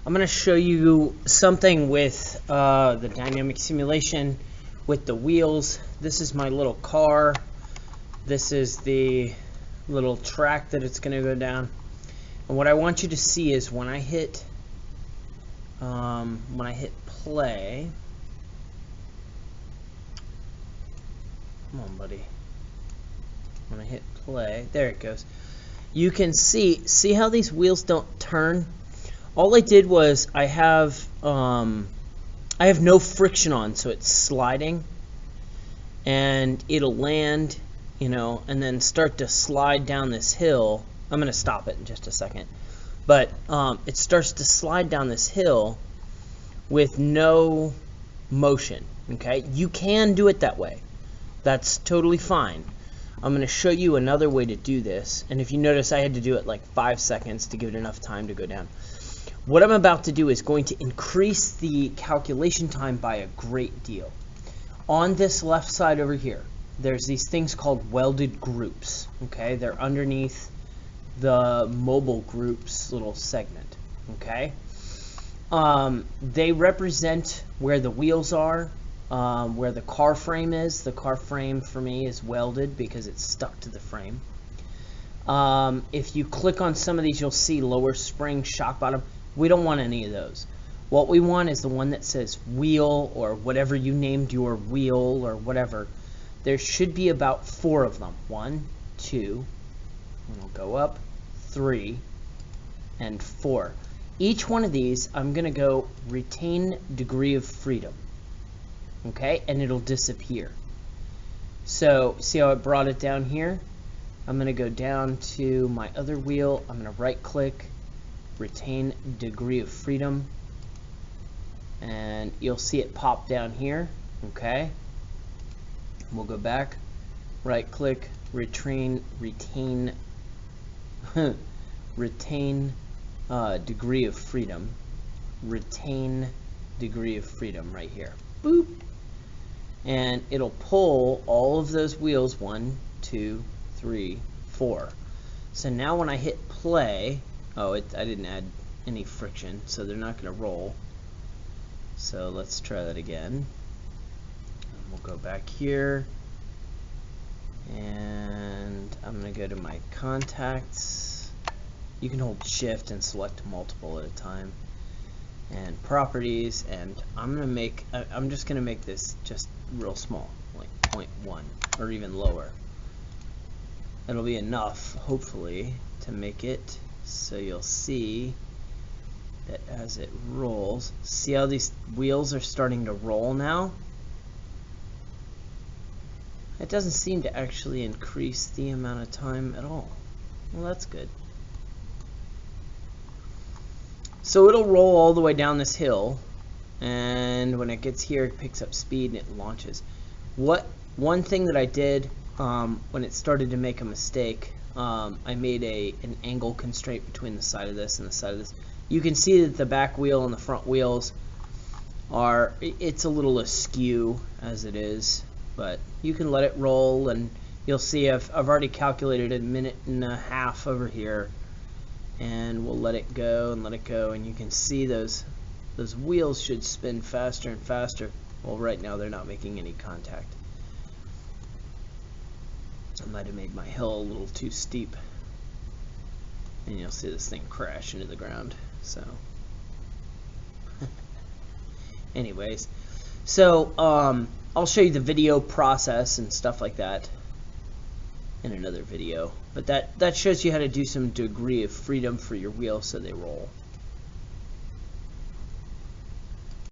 I'm going to show you something with the dynamic simulation with the wheels. This is my little car. This is the little track that it's going to go down. And what I want you to see is when I hit play. Come on, buddy. When I hit play, there it goes. You can see how these wheels don't turn. All I did was I have no friction on, so it's sliding, and it'll land, you know, and then start to slide down this hill. I'm gonna stop it in just a second, but it starts to slide down this hill with no motion. Okay, you can do it that way. That's totally fine. I'm going to show you another way to do this, and if you notice, I had to do it like 5 seconds to give it enough time to go down. What I'm about to do is going to increase the calculation time by a great deal. On this left side over here, there's these things called welded groups. Okay, they're underneath the mobile groups little segment. Okay, they represent where the wheels are, where the car frame is. The car frame for me is welded because it's stuck to the frame. If you click on some of these, you'll see lower spring, shock bottom. We don't want any of those. What we want is the one that says wheel, or whatever you named your wheel or whatever. There should be about 4 of them. 1, 2, and we'll go up, 3, and 4. Each one of these, I'm going to go retain degree of freedom. Okay, and it'll disappear. So see how it brought it down here? I'm going to go down to my other wheel. I'm going to right click, retain degree of freedom, and you'll see it pop down here. Okay, we'll go back, right click, retain degree of freedom, retain degree of freedom right here. Boop. And it'll pull all of those wheels, 1, 2, 3, 4. So now when I hit play, I didn't add any friction, so they're not going to roll. So let's try that again. And we'll go back here, and I'm going to go to my contacts. You can hold shift and select multiple at a time. And properties, and I'm just gonna make this just real small, like 0.1 or even lower. It'll be enough, hopefully, to make it so you'll see that as it rolls, see how these wheels are starting to roll now? It doesn't seem to actually increase the amount of time at all. Well, that's good. So it'll roll all the way down this hill, and when it gets here, it picks up speed and it launches. One thing that I did when it started to make a mistake, I made an angle constraint between the side of this and the side of this. You can see that the back wheel and the front wheels it's a little askew as it is, but you can let it roll, and you'll see I've already calculated a 1.5 over here. And we'll let it go and let it go, and you can see those wheels should spin faster and faster. Well, right now they're not making any contact. I might have made my hill a little too steep, and you'll see this thing crash into the ground. So anyways, so I'll show you the video process and stuff like that in another video, but that shows you how to do some degree of freedom for your wheels so they roll.